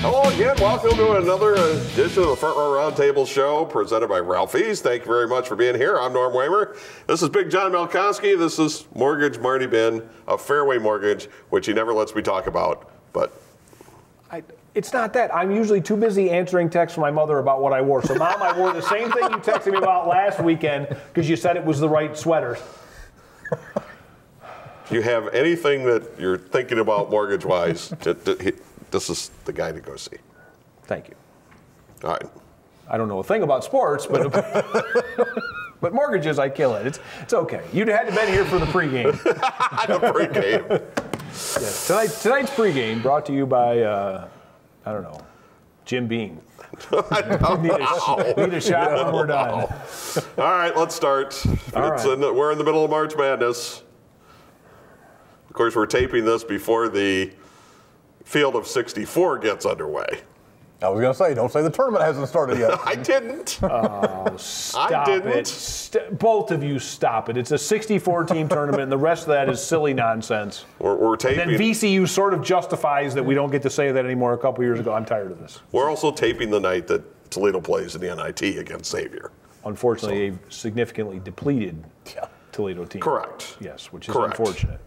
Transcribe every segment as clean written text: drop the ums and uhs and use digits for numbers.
Hello again. Welcome to another edition of the Front Row Roundtable show presented by Ralphie's. Thank you very much for being here. I'm Norm Weimer. This is Big John Melkowski. This is Mortgage Marty Bin of Fairway Mortgage, which he never lets me talk about. But it's not that. I'm usually too busy answering texts from my mother about what I wore. So, Mom, I wore the same thing you texted me about last weekend because you said it was the right sweater. If you have anything that you're thinking about mortgage-wise, this is the guy to go see. Thank you. All right. I don't know a thing about sports, but but mortgages, I kill it. It's okay. You'd had to been here for the pregame. The pregame. Yes. Tonight's pregame brought to you by, I don't know, Jim Beam. Need a shot when we're done. All right, let's start. We're in the middle of March Madness. Of course, we're taping this before the Field of 64 gets underway. I was going to say, don't say the tournament hasn't started yet. I didn't. Oh, stop I didn't. it. Both of you stop it. It's a 64-team tournament, and the rest of that is silly nonsense. We're taping. And then VCU sort of justifies that we don't get to say that anymore a couple years ago. I'm tired of this. We're also taping the night that Toledo plays in the NIT against Xavier. Unfortunately, a significantly depleted Toledo team. Correct. Yes, which is unfortunate.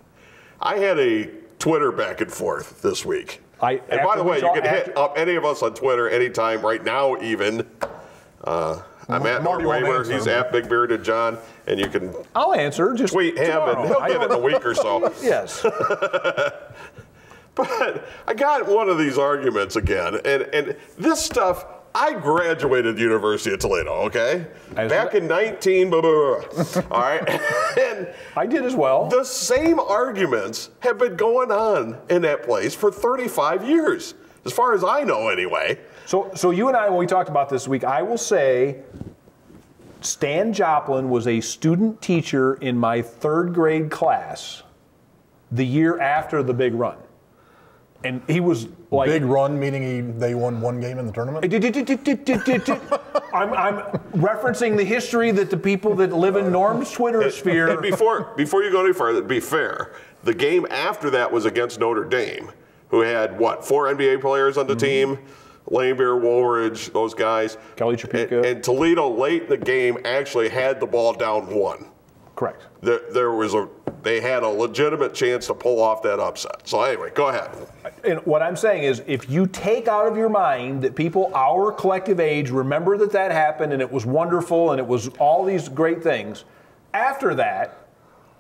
I had a Twitter back and forth this week. And by the way, you can hit up any of us on Twitter anytime, right now even. I'm at Marty Weimer. He's at Big Bearded John, and you can I'll answer. Just tweet him, tomorrow. and he'll get it in a week or so. Yes. But I got one of these arguments again, and this stuff, I graduated the University of Toledo, okay? Back in 19, all right? And I did as well. the same arguments have been going on in that place for 35 years, as far as I know anyway. So you and I, when we talked about this week, I will say Stan Joplin was a student teacher in my third grade class the year after the big run. And he was like... Big run, meaning they won one game in the tournament? I'm referencing the history that the people that live in Norm's Twitter sphere... And before you go any further, to be fair, the game after that was against Notre Dame, who had, 4 NBA players on the team? Lanebeer, Woolridge, those guys. Kelly Chapika. And Toledo, late in the game, actually had the ball down 1. Correct. They had a legitimate chance to pull off that upset. So anyway, go ahead. And what I'm saying is, if you take out of your mind that people our collective age remember that happened and it was wonderful and it was all these great things, after that,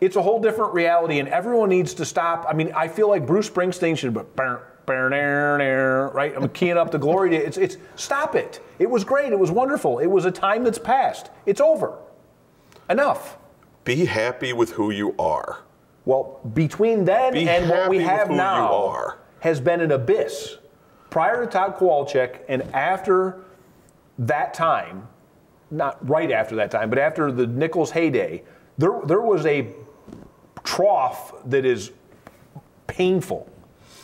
it's a whole different reality and everyone needs to stop. I mean, I feel like Bruce Springsteen should be, right? I'm keying up the glory day. It's stop it. It was great. It was wonderful. It was a time that's passed. It's over. Enough. Be happy with who you are. Well, between then and what we have now has been an abyss. Prior to Todd Kowalczyk and after that time, not right after that time, but after the Nichols heyday, there was a trough that is painful.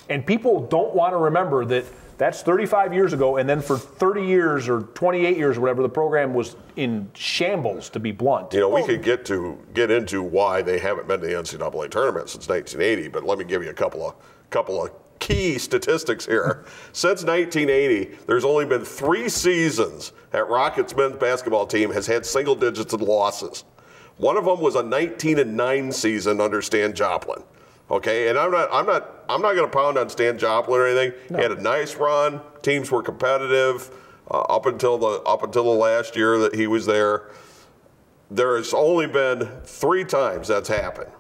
And people don't want to remember that that's 35 years ago, and then for 30 years or 28 years or whatever, the program was in shambles, to be blunt. You know, we could get into why they haven't been to the NCAA tournament since 1980, but let me give you a couple of key statistics here. Since 1980, there's only been 3 seasons that Rockets men's basketball team has had single digits in losses. One of them was a 19-9 season under Stan Joplin. Okay, and I'm not going to pound on Stan Joplin or anything. No. He had a nice run. Teams were competitive up until the last year that he was there. There has only been 3 times that's happened.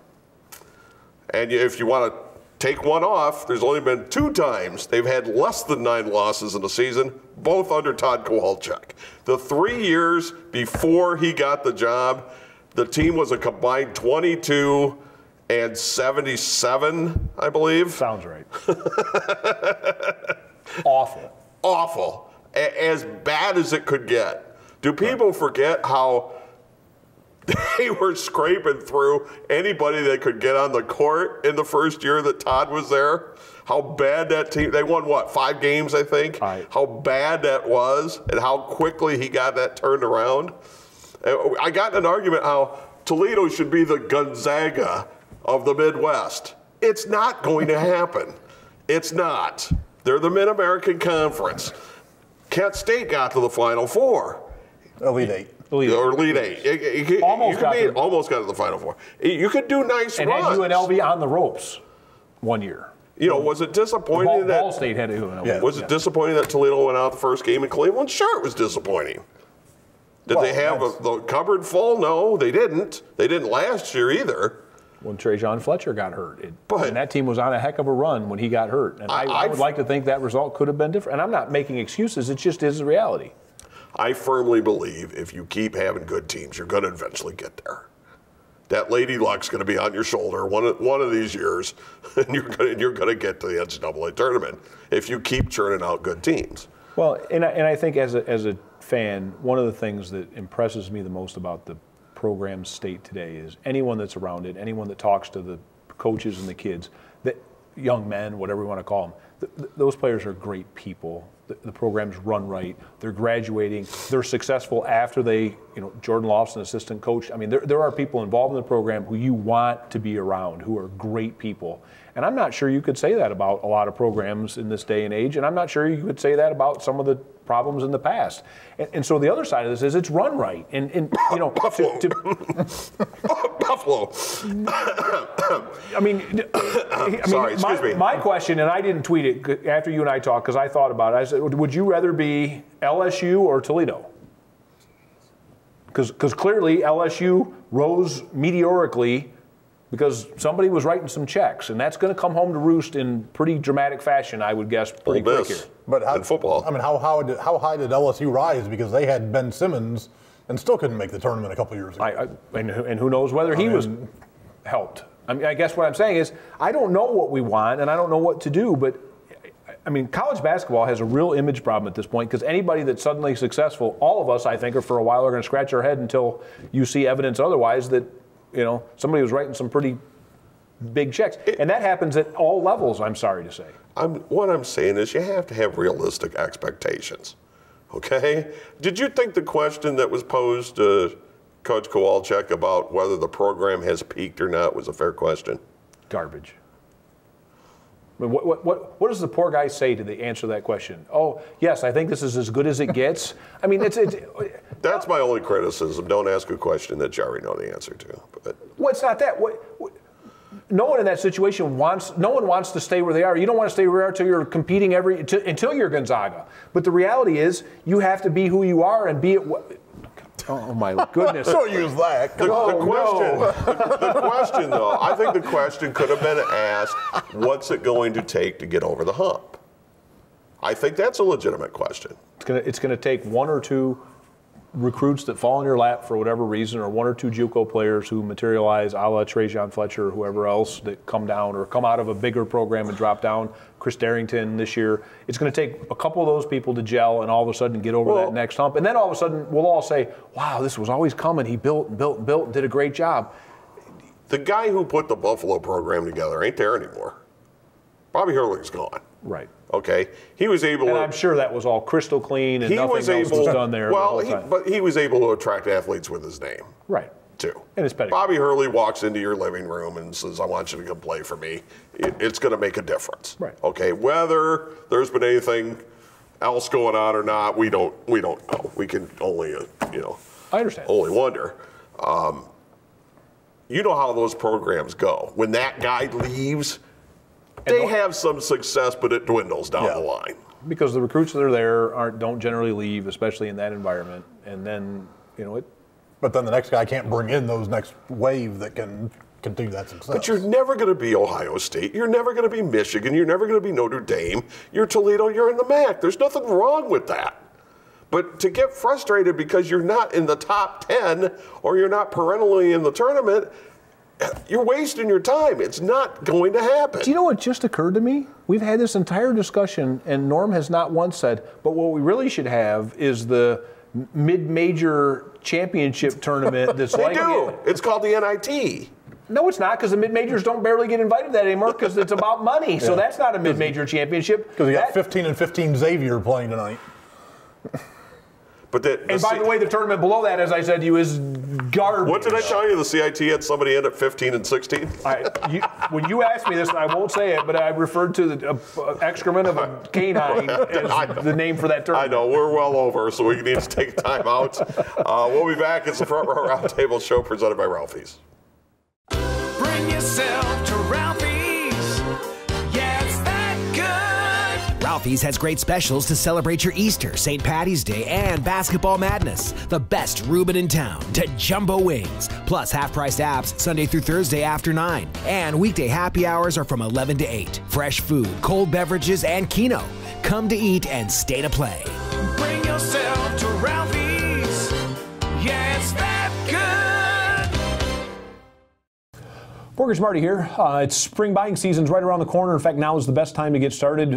And if you want to take one off, there's only been 2 times they've had less than 9 losses in the season, both under Todd Kowalczyk. The 3 years before he got the job, the team was a combined 22 and 77, I believe. Sounds right. Awful. As bad as it could get. Do people forget how they were scraping through anybody that could get on the court in the first year that Todd was there? How bad that team, they won 5 games, I think? How bad that was and how quickly he got that turned around. I got in an argument how Toledo should be the Gonzaga of the Midwest. It's not going to happen. It's not. They're the Mid-American Conference. Kent State got to the Final Four. Elite Eight. Elite Eight. Almost got to the Final Four. You could do nice and runs. And had UNLV on the ropes one year. You know, was it disappointing that Ball State had UNLV? Yeah. Was it disappointing that Toledo went out the first game in Cleveland? Sure, it was disappointing. Did they have the cupboard full? No, they didn't. They didn't last year either. When Trajan Fletcher got hurt. And that team was on a heck of a run when he got hurt. And I would like to think that result could have been different. And I'm not making excuses. It just is the reality. I firmly believe if you keep having good teams, you're going to eventually get there. That Lady Luck's going to be on your shoulder one of these years, and you're going to get to the NCAA tournament if you keep churning out good teams. Well, and I think as a fan, one of the things that impresses me the most about the program's state today is anyone that's around it, anyone that talks to the coaches and the kids, that young men, whatever you want to call them, those players are great people. The program's run right. They're graduating. They're successful after they, Jordan Lofson, assistant coach. I mean, there are people involved in the program who you want to be around, who are great people. And I'm not sure you could say that about a lot of programs in this day and age, and I'm not sure you could say that about some of the problems in the past. And so the other side of this is it's run right. And Buffalo. Buffalo. I mean, sorry, excuse me. My question, and I didn't tweet it after you and I talked because I thought about it. I said, would you rather be LSU or Toledo? Because clearly LSU rose meteorically because somebody was writing some checks, and that's going to come home to roost in pretty dramatic fashion, I would guess, pretty quick here. But in football, I mean, how high did LSU rise? Because they had Ben Simmons and still couldn't make the tournament a couple years ago. And who knows whether he was helped. I mean, I guess what I'm saying is I don't know what we want, and I don't know what to do, but I mean, college basketball has a real image problem at this point because anybody that's suddenly successful, all of us, I think, are for a while are going to scratch our head until you see evidence otherwise that, somebody was writing some pretty big checks. And that happens at all levels, I'm sorry to say. What I'm saying is you have to have realistic expectations, okay? Did you think the question that was posed to Coach Kowalczyk about whether the program has peaked or not was a fair question? Garbage. I mean, what does the poor guy say to answer that question? Oh, yes, I think this is as good as it gets. I mean, that's my only criticism. Don't ask a question that you already know the answer to. But. Well, it's not that. No one in that situation wants to stay where they are. You don't want to stay where you are until you're competing until you're Gonzaga. But the reality is you have to be who you are and be it. Oh, my goodness. Don't use that. The question, though, I think the question could have been asked, what's it going to take to get over the hump? I think that's a legitimate question. It's going to take one or two recruits that fall in your lap for whatever reason, or one or two JUCO players who materialize, a la Trajan Fletcher or whoever else, that come down or come out of a bigger program and drop down. Chris Darrington this year. It's going to take a couple of those people to gel and all of a sudden get over that next hump. And then all of a sudden we'll all say, wow, this was always coming. He built and built and built and did a great job. The guy who put the Buffalo program together ain't there anymore. Bobby Hurley's gone. Right. Okay. He was able to. And I'm sure that was all crystal clean and nothing else was done there. Well, but he was able to attract athletes with his name. Right. Too. And it's pedigree. Bobby Hurley walks into your living room and says, I want you to come play for me. It's going to make a difference. Right. Okay. Whether there's been anything else going on or not, we don't know. We can only, I understand. Only wonder. You know how those programs go. When that guy leaves, they have some success, but it dwindles down the line. Because the recruits that are there don't generally leave, especially in that environment. And then, But then the next guy can't bring in those next wave that can continue that success. But you're never going to be Ohio State. You're never going to be Michigan. You're never going to be Notre Dame. You're Toledo. You're in the MAC. There's nothing wrong with that. But to get frustrated because you're not in the top 10 or you're not perennially in the tournament, you're wasting your time. It's not going to happen. Do you know what just occurred to me? We've had this entire discussion, and Norm has not once said, but what we really should have is the mid-major championship tournament that's they do. It's called the NIT. No, it's not, because the mid-majors don't barely get invited to that anymore because it's about money. So that's not a mid-major championship. Because you got 15 and 15 Xavier playing tonight. But and by the way, the tournament below that, as I said to you, is garbage. What did I tell you? The CIT had somebody in at 15 and 16? When you asked me this, and I won't say it, but I referred to the excrement of a canine as the name for that tournament. I know. We're well over, so we need to take time out. We'll be back. It's the Front Row Roundtable show presented by Ralphie's. Bring yourself to Ralphie's. Yeah, it's that good. Ralphie's has great specials to celebrate your Easter, St. Patty's Day, and Basketball Madness. The best Reuben in town to jumbo wings. Plus half-priced apps Sunday through Thursday after 9. And weekday happy hours are from 11 to 8. Fresh food, cold beverages, and Keno. Come to eat and stay to play. Bring yourself to Ralphie's. Yeah, it's that good. Mortgage Marty here. It's spring buying season's right around the corner. In fact, now is the best time to get started.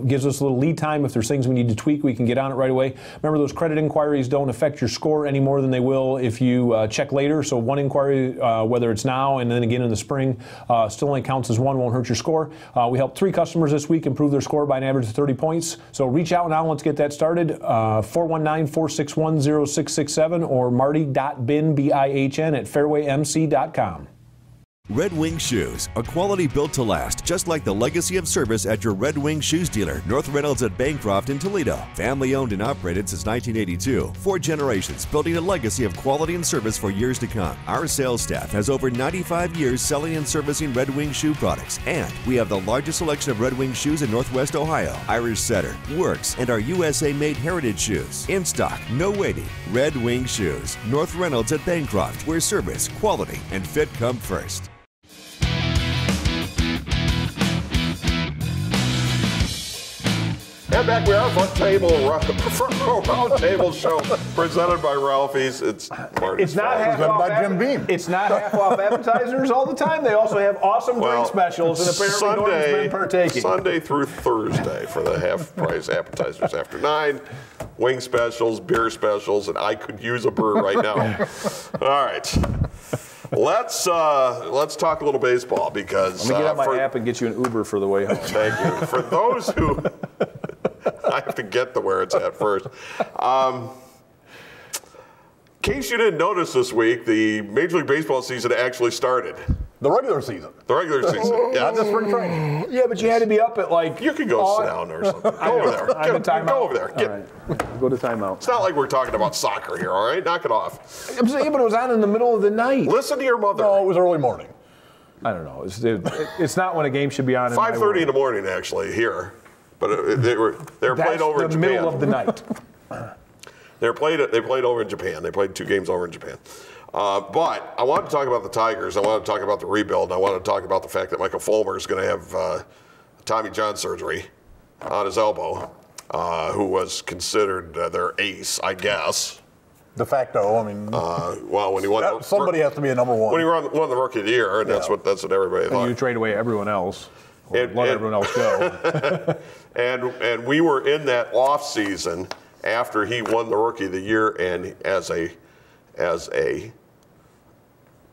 Gives us a little lead time. If there's things we need to tweak, we can get on it right away. Remember, those credit inquiries don't affect your score any more than they will if you check later. So one inquiry, whether it's now and then again in the spring, still only counts as one, won't hurt your score. We helped 3 customers this week improve their score by an average of 30 points. So reach out now. Let's get that started. 419-461-0667 or marty.bin, B-I-H-N, at fairwaymc.com. Red Wing Shoes, a quality built to last, just like the legacy of service at your Red Wing Shoes dealer, North Reynolds at Bancroft in Toledo. Family owned and operated since 1982. 4 generations building a legacy of quality and service for years to come. Our sales staff has over 95 years selling and servicing Red Wing shoe products, and we have the largest selection of Red Wing shoes in Northwest Ohio. Irish Setter, Works, and our USA-made heritage shoes. In stock, no waiting. Red Wing Shoes, North Reynolds at Bancroft, where service, quality, and fit come first. And back we are, Front Row Roundtable show presented by Ralphie's. It's Marty. It's not half off by Jim Beam. It's not half off appetizers all the time. They also have awesome drink specials, and apparently Norton's been partaking. Sunday through Thursday for the half price appetizers after 9. Wing specials, beer specials, and I could use a brew right now. All right. Let's talk a little baseball because let me get out my app and get you an Uber for the way home. Thank you. For those who I have to get to where it's at first. In case you didn't notice this week, the Major League Baseball season actually started. The regular season. The regular season. Yeah. Not the spring training. Yeah, but you had to be up at like. You can go sit down or something. Go over there. I'm in timeout. Go over there. All right. Go to timeout. It's not like we're talking about soccer here, all right? Knock it off. I'm saying, but it was on in the middle of the night. Listen to your mother. No, it was early morning. I don't know. It's not when a game should be on. 5:30 in the morning, actually, here. But they were played over in Japan. That's the middle of the night. They played over in Japan. They played 2 games over in Japan. But I want to talk about the Tigers. I want to talk about the rebuild. I want to talk about the fact that Michael Fulmer is going to have Tommy John surgery on his elbow, who was considered their ace, I guess. De facto, I mean. Well, when he won, somebody has to be a number 1. When he won the Rookie of the Year, and that's what everybody thought. And you trade away everyone else. Let everyone else go. and we were in that off season after he won the Rookie of the Year, and as a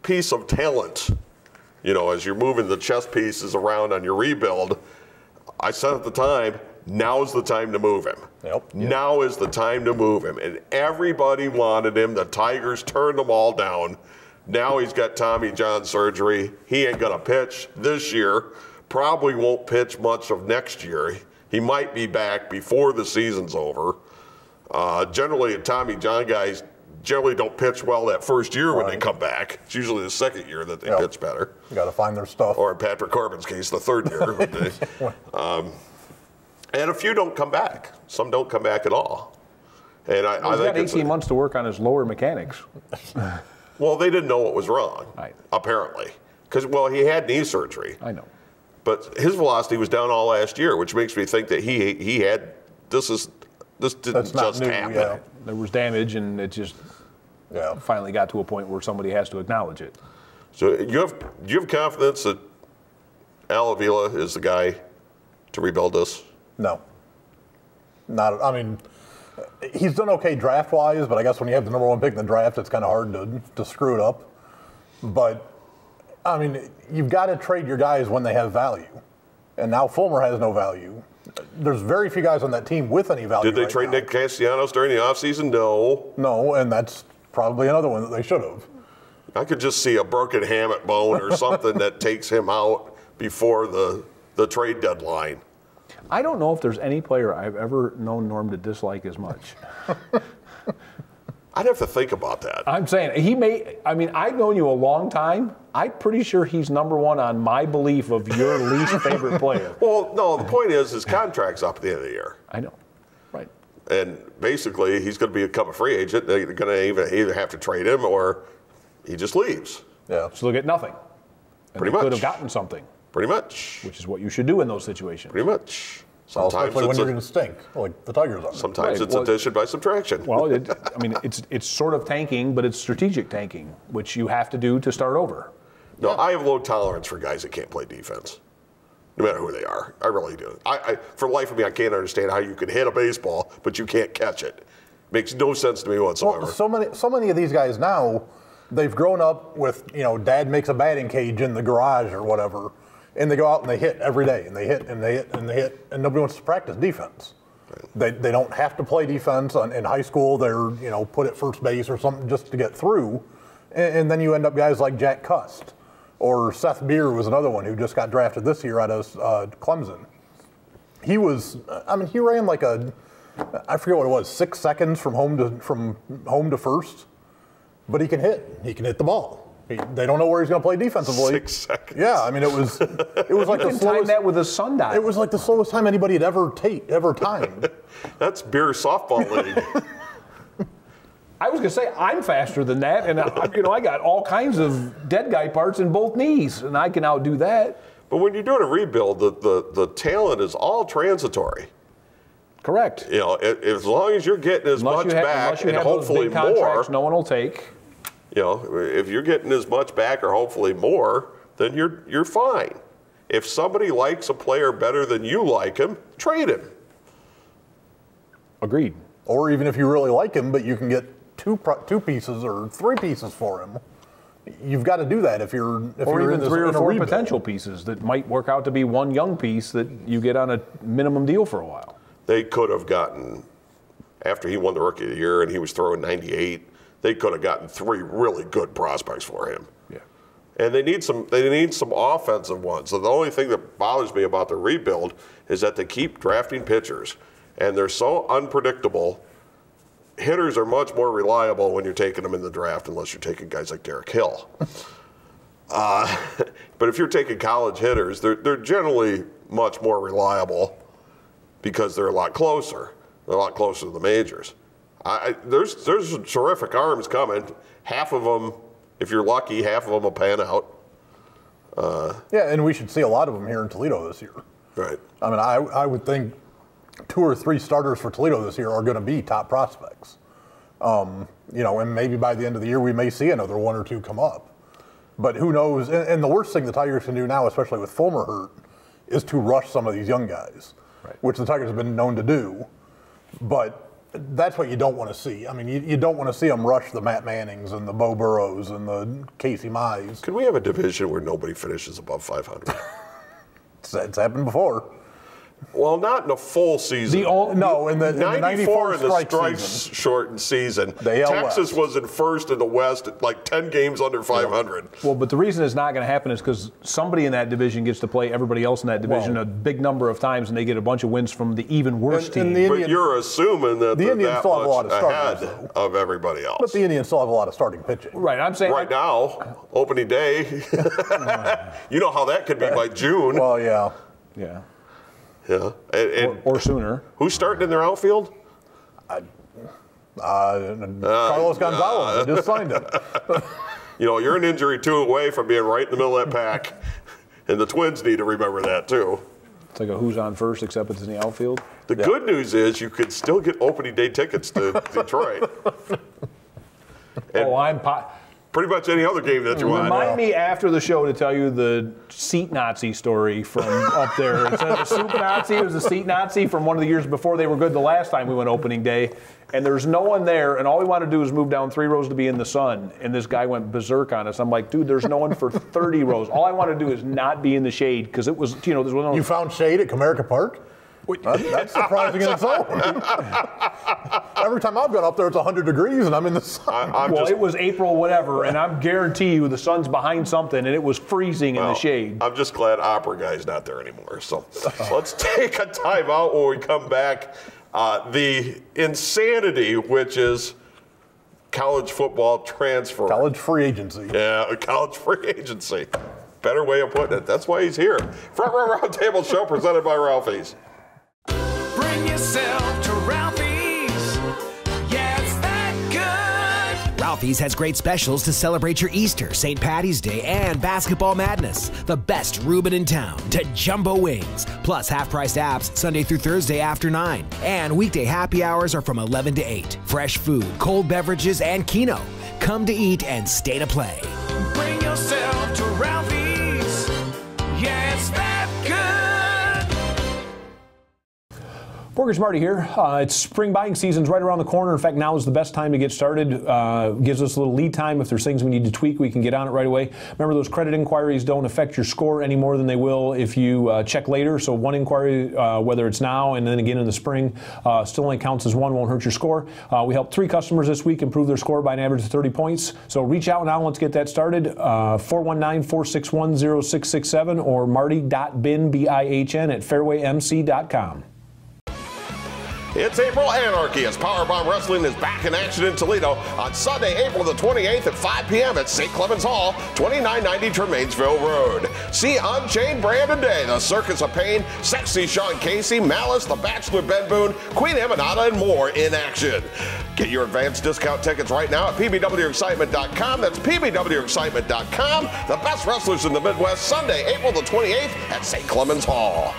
piece of talent, as you're moving the chess pieces around on your rebuild, I said at the time, now is the time to move him. Yep. Now is the time to move him. And everybody wanted him. The Tigers turned them all down. Now he's got Tommy John surgery. He ain't going to pitch this year. Probably won't pitch much of next year. He might be back before the season's over. Generally, Tommy John guys generally don't pitch well that first year when they come back. It's usually the second year that they pitch better. You got to find their stuff. Or in Patrick Corbin's case, the third year. And a few don't come back. Some don't come back at all. And I he's think got 18 months to work on his lower mechanics. Well, they didn't know what was wrong, apparently. Because, he had knee surgery. I know. But his velocity was down all last year, which makes me think that he had this didn't just happen. Yeah. There was damage, and it just finally got to a point where somebody has to acknowledge it. So do you have confidence that Al Avila is the guy to rebuild this? No. Not. I mean, he's done okay draft-wise, but I guess when you have the number 1 pick in the draft, it's kind of hard to screw it up. But I mean, you've got to trade your guys when they have value. And now Fulmer has no value. there's very few guys on that team with any value. Did they trade Nick Castellanos during the offseason? No. No, and that's probably another one that they should have. I could just see a broken hamate bone or something that takes him out before the trade deadline. I don't know if there's any player I've ever known Norm to dislike as much. I'd have to think about that. I'm saying I've known you a long time. I'm pretty sure he's number one on my belief of your least favorite player. Well, no, the point is his contract's up at the end of the year. I know. Right. And basically, he's going to become a free agent. They're going to either have to trade him or he just leaves. Yeah. So they'll get nothing. And Pretty they much. could have gotten something. Pretty much. Which is what you should do in those situations. Pretty much. Sometimes when you're going to stink, like the Tigers are. Sometimes it's addition by subtraction. Well, it's sort of tanking, but it's strategic tanking, which you have to do to start over. No, I have low tolerance for guys that can't play defense, no matter who they are. I really do. For the life of me, I can't understand how you can hit a baseball, but you can't catch it. Makes no sense to me whatsoever. Well, so many of these guys now, they've grown up with, dad makes a batting cage in the garage or whatever, and they go out and they hit every day, and they hit and they hit and they hit, and nobody wants to practice defense. Right. They don't have to play defense in high school. They're put at first base or something just to get through, and then you end up guys like Jack Cust or Seth Beer was another one who just got drafted this year out of Clemson. He ran like I forget what it was, 6 seconds from home to first, but he can hit. He can hit the ball. They don't know where he's going to play defensively. 6 seconds. Yeah, it was like the slowest. Time that with a sundial. It was like the slowest time anybody had ever timed. That's Beer softball league. I was going to say I'm faster than that, and I got all kinds of dead guy parts in both knees, and I can outdo that. But when you're doing a rebuild, the talent is all transitory. Correct. As long as you're getting as much back and hopefully more, no one will take. If you're getting as much back or hopefully more, then you're fine. If somebody likes a player better than you like him, trade him. Agreed. Or even if you really like him, but you can get two pieces or 3 pieces for him, you've got to do that if you're in 3 or 4 rebuild. potential pieces that might work out to be one young piece that you get on a minimum deal for a while. They could have gotten, after he won the Rookie of the Year and he was throwing 98, they could have gotten 3 really good prospects for him. Yeah. And they need some offensive ones. So the only thing that bothers me about the rebuild is that they keep drafting pitchers, and they're so unpredictable. Hitters are much more reliable when you're taking them in the draft, unless you're taking guys like Derek Hill. But if you're taking college hitters, they're generally much more reliable because they're a lot closer. They're a lot closer to the majors. There's terrific arms coming. Half of them, if you're lucky, half of them will pan out. Yeah, and we should see a lot of them here in Toledo this year. Right. I would think 2 or 3 starters for Toledo this year are going to be top prospects. And maybe by the end of the year we may see another 1 or 2 come up. But who knows? And the worst thing the Tigers can do now, especially with Fulmer hurt, is to rush some of these young guys, right, which the Tigers have been known to do. But that's what you don't want to see. You don't want to see them rush the Matt Mannings and the Bo Burrows and the Casey Mize. Could we have a division where nobody finishes above 500? It's happened before. Well, not in a full season. In the 94 in the strikes season. shortened season. The AL Texas West was in first in the West at like 10 games under 500. Well, but the reason it's not going to happen is because somebody in that division gets to play everybody else in that division a big number of times, and they get a bunch of wins from the even worse team. But you're assuming that the Indians still have a lot of ahead starters, of everybody else. But the Indians still have a lot of starting pitching. Right, I'm saying right now, opening day. You know how that could be by June. Well, yeah. Yeah. Yeah. Or sooner. Who's starting in their outfield? Carlos Gonzalez. I just signed him. You're an injury 2 away from being right in the middle of that pack. And the Twins need to remember that, too. It's like a who's on first, except it's in the outfield. The good news is you could still get opening day tickets to Detroit. And pretty much any other game that you want. Remind me after the show to tell you the seat Nazi story from up there. Instead of the soup Nazi, it was a seat Nazi from one of the years before they were good the last time we went opening day. And there's no one there, and all we want to do is move down 3 rows to be in the sun. And this guy went berserk on us. I'm like, dude, there's no one for 30 rows. All I want to do is not be in the shade because it was, this was You found shade at Comerica Park? That's surprising in its own. Every time I've gone up there, it's 100 degrees and I'm in the sun. It was April, whatever, and I guarantee you the sun's behind something, and it was freezing in the shade. I'm just glad Opera Guy's not there anymore. So let's take a timeout when we come back. The insanity, which is college football transfer. College free agency. Yeah, college free agency. Better way of putting it. That's why he's here. Front Row Roundtable Show presented by Ralphie's. Bring yourself to Ralphie's. Yeah, it's that good. Ralphie's has great specials to celebrate your Easter, St. Patty's Day, and Basketball Madness. The best Reuben in town to jumbo wings. Plus half-priced apps Sunday through Thursday after 9. And weekday happy hours are from 11 to 8. Fresh food, cold beverages, and Keno. Come to eat and stay to play. Bring yourself to Ralphie's. Yeah, it's that good. Mortgage Marty here. It's spring buying season's right around the corner. In fact, now is the best time to get started. Gives us a little lead time. If there's things we need to tweak, we can get on it right away. Remember, those credit inquiries don't affect your score any more than they will if you check later. So one inquiry, whether it's now and then again in the spring, still only counts as one, won't hurt your score. We helped 3 customers this week improve their score by an average of 30 points. So reach out now. Let's get that started. 419-461-0667 or marty.bin, B-I-H-N, at fairwaymc.com. It's April Anarchy as Powerbomb Wrestling is back in action in Toledo on Sunday, April the 28th at 5 p.m. at St. Clements Hall, 2990 Tremainsville Road. See Unchained Brandon Day, The Circus of Pain, Sexy Sean Casey, Malice, The Bachelor Ben Boone, Queen Emanata, and more in action. Get your advanced discount tickets right now at pbwexcitement.com. That's pbwexcitement.com. The best wrestlers in the Midwest, Sunday, April the 28th at St. Clements Hall.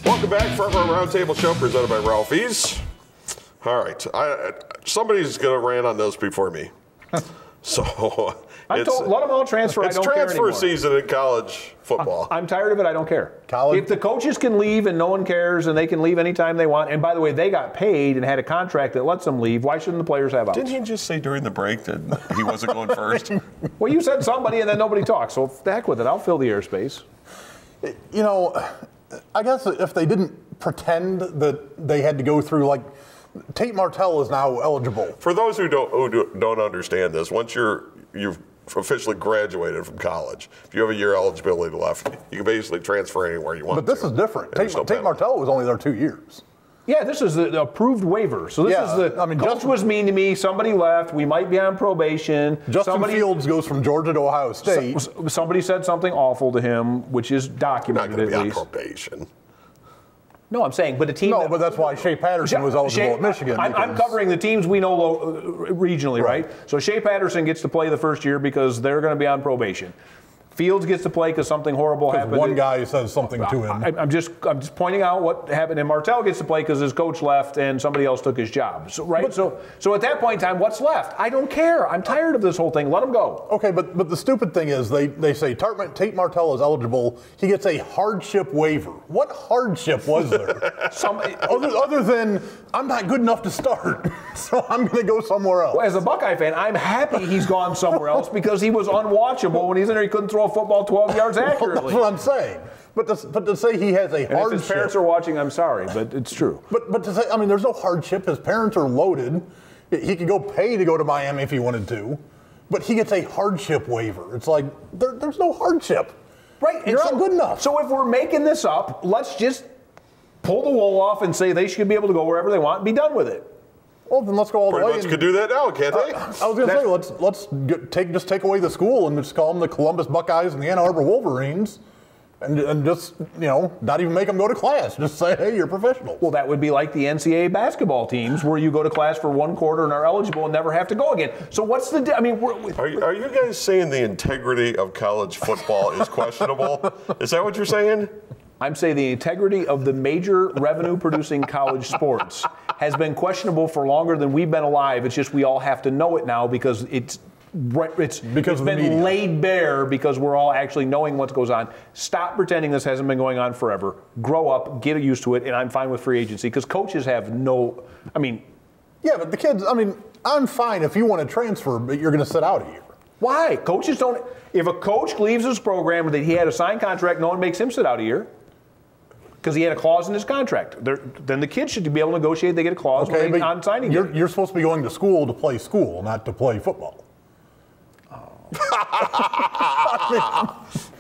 Welcome back, Front Row Roundtable Show presented by Ralphie's. All right, somebody's going to rant on this before me. So let them all transfer. It's I don't care transfer anymore. season in college football. I'm tired of it. I don't care. College? If the coaches can leave and no one cares and they can leave anytime they want, and by the way, they got paid and had a contract that lets them leave, why shouldn't the players have outs? Didn't he just say during the break that he wasn't going first? Well, you said somebody and then nobody talks, so the heck with it. I'll fill the airspace. You know, I guess if they didn't pretend that they had to go through, like, Tate Martell is now eligible. For those who don't understand this, once you've officially graduated from college, if you have a year eligibility left, you can basically transfer anywhere you want. But this is different. Tate Martell was only there 2 years. Yeah, this is the approved waiver. So this is coach was mean to me. Somebody left. We might be on probation. Justin Fields goes from Georgia to Ohio State. Somebody said something awful to him, which is documented Not going to at be least. on probation. No, I'm saying, but a team. No, but that's why Shea Patterson was eligible at Michigan. I'm covering the teams we know regionally, right? So Shea Patterson gets to play the first year because they're going to be on probation. Fields gets to play because something horrible happened. One guy says something to him. I'm just pointing out what happened. And Martell gets to play because his coach left and somebody else took his job. So, right? So at that point in time, what's left? I don't care. I'm tired of this whole thing. Let him go. Okay, but the stupid thing is they say Tate Martell is eligible. He gets a hardship waiver. What hardship was there? other than I'm not good enough to start, so I'm going to go somewhere else. Well, as a Buckeye fan, I'm happy he's gone somewhere else because he was unwatchable when he's in there. He couldn't throw a football 12 yards accurately. That's what I'm saying. But to say he has a hardship. If his parents are watching, I'm sorry, but it's true. But to say, I mean, there's no hardship. His parents are loaded. He could go pay to go to Miami if he wanted to. But he gets a hardship waiver. It's like, there's no hardship. Right. You're not good enough. So if we're making this up, let's just pull the wool off and say they should be able to go wherever they want and be done with it. Well, then let's go all the way. Pretty much could do that now, can't they? I was going to say, let's take away the school and just call them the Columbus Buckeyes and the Ann Arbor Wolverines, and just not even make them go to class. Just say, hey, you're professionals. Well, that would be like the NCAA basketball teams, where you go to class for 1 quarter and are eligible and never have to go again. So what's the? I mean, are you guys saying the integrity of college football is questionable? Is that what you're saying? I'm saying the integrity of the major revenue-producing college sports has been questionable for longer than we've been alive. It's just we all have to know it now because it's been laid bare because we're all actually knowing what goes on. Stop pretending this hasn't been going on forever. Grow up, get used to it, and I'm fine with free agency because coaches have no. I mean, yeah, but the kids. I mean, I'm fine if you want to transfer, but you're going to sit out a year. Why? Coaches don't. If a coach leaves his program that he had a signed contract, no one makes him sit out a year because he had a clause in his contract. Then the kids should be able to negotiate. They get a clause on signing. You're supposed to be going to school to play school, not to play football.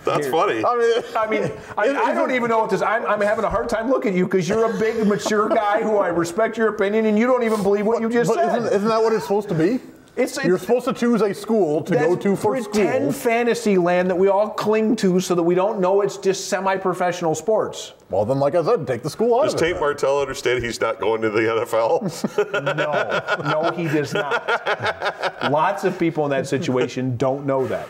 That's funny. I don't even know what this. I'm having a hard time looking at you because you're a big, mature guy who I respect your opinion, and you don't even believe what you just said. Isn't that what it's supposed to be? You're supposed to choose a school to go to for school. Pretend fantasy land that we all cling to so that we don't know it's just semi-professional sports. Well, then, like I said, take the school out of it. Does Tate Martell understand he's not going to the NFL? No, he does not. Lots of people in that situation don't know that.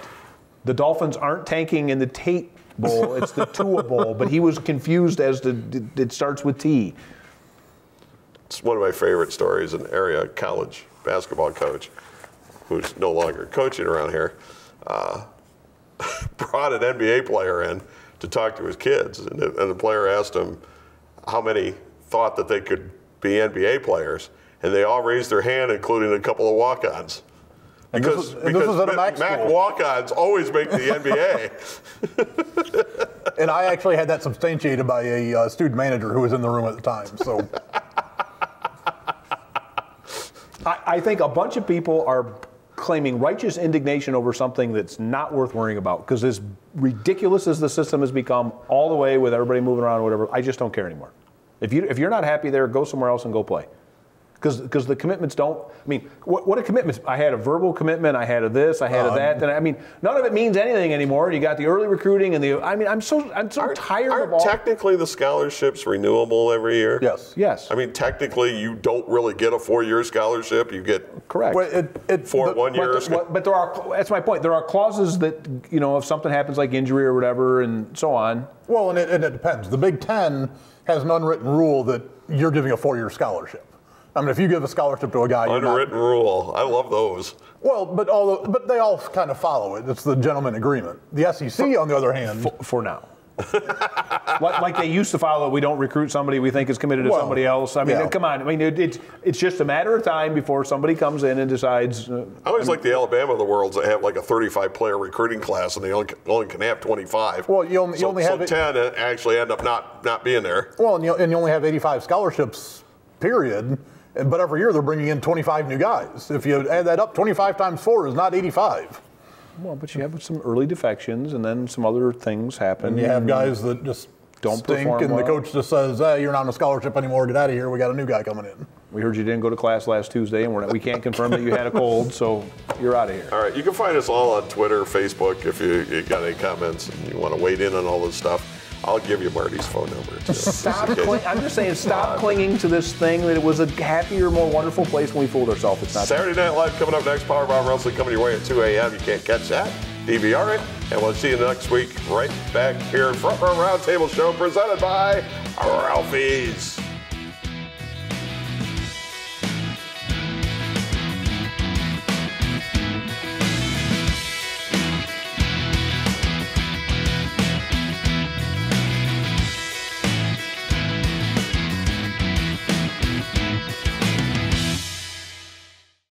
The Dolphins aren't tanking in the Tate Bowl. It's the Tua Bowl, but he was confused as to it starts with T. It's one of my favorite stories. An area college basketball coach who's no longer coaching around here, brought an NBA player in to talk to his kids. And the player asked him how many thought that they could be NBA players. And they all raised their hand, including a couple of walk-ons. Because Mac walk-ons always make the NBA. And I actually had that substantiated by a student manager who was in the room at the time. So I think a bunch of people are claiming righteous indignation over something that's not worth worrying about because as ridiculous as the system has become all the way with everybody moving around or whatever, I just don't care anymore. If you're not happy there, go somewhere else and go play. Because the commitments don't. I mean, what are commitments? I had a verbal commitment. I had a this. I had a that. And I mean, none of it means anything anymore. You got the early recruiting and the. I mean, I'm so tired of all. Aren't technically the scholarships renewable every year? Yes. I mean, technically, you don't really get a 4-year scholarship. You get correct. Well, 1 year. But there are. That's my point. There are clauses that if something happens like injury or whatever and so on. Well, and it depends. The Big Ten has an unwritten rule that you're giving a 4-year scholarship. I mean, if you give a scholarship to a guy, unwritten rule. I love those. Well, but they all kind of follow it. It's the gentleman agreement. The SEC, on the other hand, for now, like they used to follow. We don't recruit somebody we think is committed to somebody else. I mean, come on. I mean, it's just a matter of time before somebody comes in and decides. I always like the Alabama of the world that have like a 35-player recruiting class, and they only can have 25. Well, you only have 10 actually end up not being there. Well, and you only have 85 scholarships, period. But every year they're bringing in 25 new guys. If you add that up, 25 times 4 is not 85. Well, but you have some early defections, and then some other things happen. And you have guys that just don't stink, and the coach just says, "Hey, you're not on a scholarship anymore. Get out of here. We got a new guy coming in." We heard you didn't go to class last Tuesday, and we can't confirm that you had a cold, so you're out of here. All right, you can find us all on Twitter, Facebook, if you got any comments and you want to wade in on all this stuff. I'll give you Marty's phone number. I'm just saying, stop clinging to this thing that it was a happier, more wonderful place when we fooled ourselves. It's not. Saturday Night Live coming up next. Powerbomb Wrestling coming your way at 2 a.m. You can't catch that. DVR it. And we'll see you next week right back here in Front Row Roundtable Show presented by Ralphie's.